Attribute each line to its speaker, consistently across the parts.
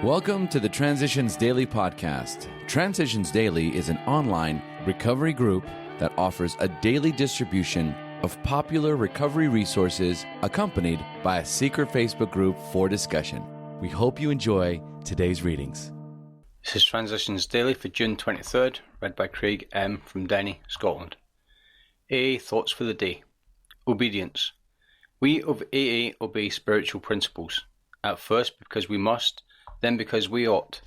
Speaker 1: Welcome to the Transitions Daily podcast. Transitions Daily is an online recovery group that offers a daily distribution of popular recovery resources accompanied by a secret Facebook group for discussion. We hope you enjoy today's readings.
Speaker 2: This is Transitions Daily for June 23rd, read by Craig M. from Denny, Scotland. AA Thoughts for the Day. Obedience. We of AA obey spiritual principles, at first because we must, then because we ought,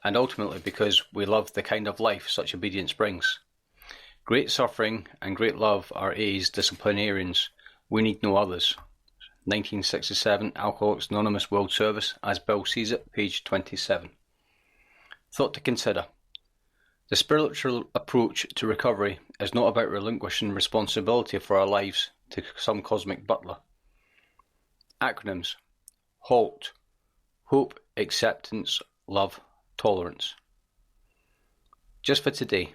Speaker 2: and ultimately because we love the kind of life such obedience brings. Great suffering and great love are AA's disciplinarians. We need no others. 1967 Alcoholics Anonymous World Service, as Bill sees it, page 27. Thought to consider. The spiritual approach to recovery is not about relinquishing responsibility for our lives to some cosmic butler. Acronyms. HALT. Hope, acceptance, love, tolerance. Just for today.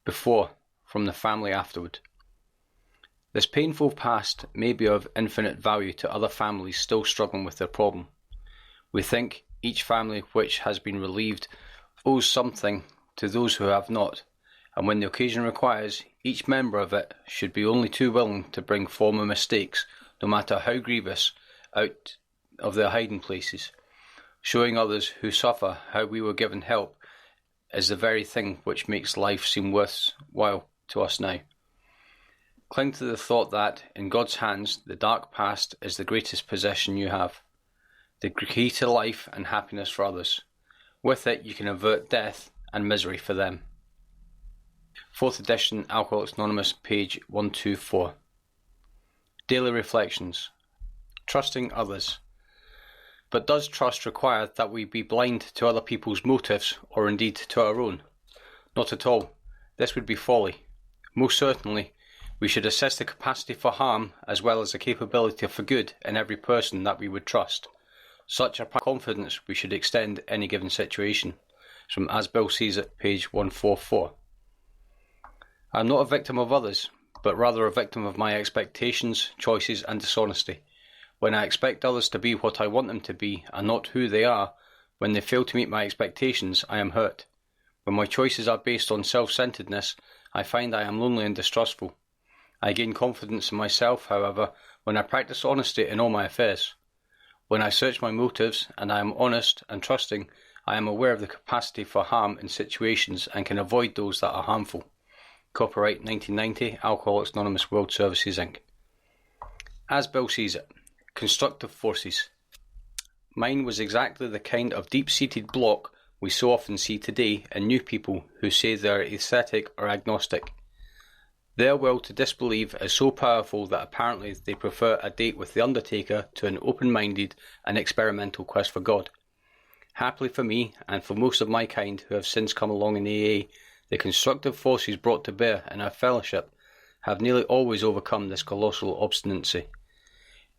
Speaker 2: Before, from the family afterward. This painful past may be of infinite value to other families still struggling with their problem. We think each family which has been relieved owes something to those who have not, and when the occasion requires, each member of it should be only too willing to bring former mistakes, no matter how grievous, out of their hiding places. Showing others who suffer how we were given help is the very thing which makes life seem worthwhile to us now. Cling to the thought that, in God's hands, the dark past is the greatest possession you have, the key to life and happiness for others. With it you can avert death and misery for them. 4th edition Alcoholics Anonymous, page 124. Daily Reflections. Trusting others. But does trust require that we be blind to other people's motives, or indeed to our own? Not at all. This would be folly. Most certainly, we should assess the capacity for harm as well as the capability for good in every person that we would trust. Such a confidence we should extend any given situation. From As Bill Sees It, page 144. I am not a victim of others, but rather a victim of my expectations, choices and dishonesty. When I expect others to be what I want them to be and not who they are, when they fail to meet my expectations, I am hurt. When my choices are based on self-centeredness, I find I am lonely and distrustful. I gain confidence in myself, however, when I practice honesty in all my affairs. When I search my motives and I am honest and trusting, I am aware of the capacity for harm in situations and can avoid those that are harmful. Copyright 1990, Alcoholics Anonymous World Services, Inc. As Bill Sees It. Constructive forces. Mine was exactly the kind of deep-seated block we so often see today in new people who say they are atheistic or agnostic. Their will to disbelieve is so powerful that apparently they prefer a date with the undertaker to an open-minded and experimental quest for God. Happily for me, and for most of my kind who have since come along in AA, the constructive forces brought to bear in our fellowship have nearly always overcome this colossal obstinacy.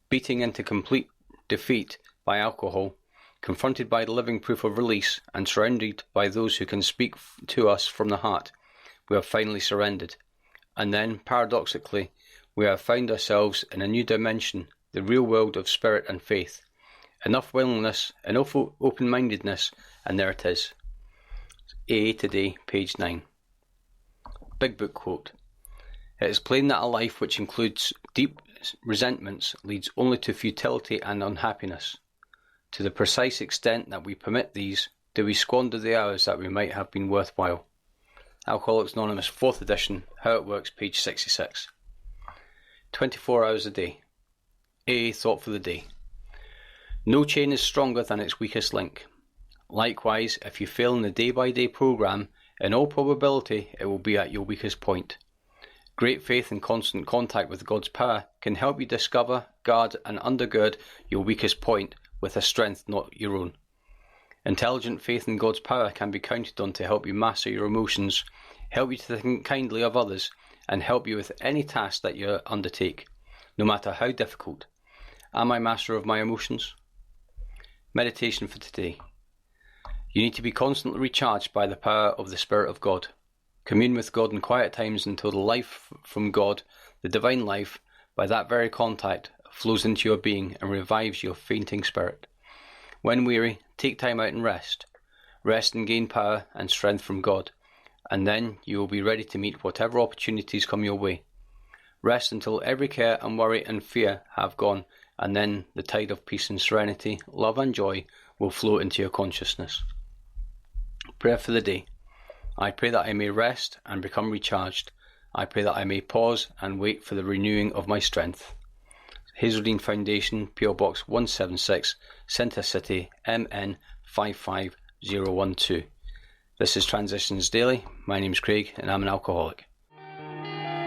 Speaker 2: Beating into complete defeat by alcohol, confronted by the living proof of release, and surrounded by those who can speak to us from the heart, we have finally surrendered. And then, paradoxically, we have found ourselves in a new dimension, the real world of spirit and faith. Enough willingness, enough open-mindedness, and there it is. AA Today, page 9. Big Book quote. It is plain that a life which includes deep resentments leads only to futility and unhappiness. To the precise extent that we permit these, do we squander the hours that we might have been worthwhile. Alcoholics Anonymous 4th edition, How It Works, page 66. 24 hours a day. AA Thought for the Day. No chain is stronger than its weakest link. Likewise, if you fail in the day-by-day program, in all probability it will be at your weakest point. Great faith and constant contact with God's power can help you discover, guard and undergird your weakest point with a strength not your own. Intelligent faith in God's power can be counted on to help you master your emotions, help you to think kindly of others, and help you with any task that you undertake, no matter how difficult. Am I master of my emotions? Meditation for today. You need to be constantly recharged by the power of the Spirit of God. Commune with God in quiet times until the life from God, the divine life, by that very contact, flows into your being and revives your fainting spirit. When weary, take time out and rest. Rest and gain power and strength from God, and then you will be ready to meet whatever opportunities come your way. Rest until every care and worry and fear have gone, and then the tide of peace and serenity, love and joy will flow into your consciousness. Prayer for the day. I pray that I may rest and become recharged. I pray that I may pause and wait for the renewing of my strength. Hazeldean Foundation, PO Box 176, Centre City, MN 55012. This is Transitions Daily. My name's Craig and I'm an alcoholic.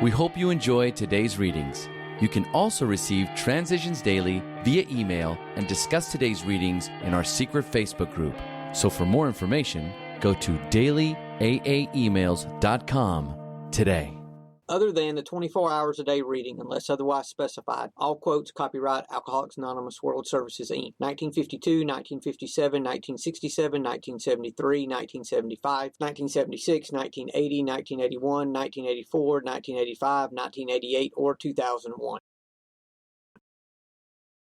Speaker 1: We hope you enjoyed today's readings. You can also receive Transitions Daily via email and discuss today's readings in our secret Facebook group. So for more information, go to dailyaaemails.com today.
Speaker 3: Other than the 24 hours a day reading, unless otherwise specified. All quotes copyright Alcoholics Anonymous World Services, Inc. 1952, 1957, 1967, 1973, 1975, 1976, 1980, 1981, 1984, 1985, 1988, or 2001.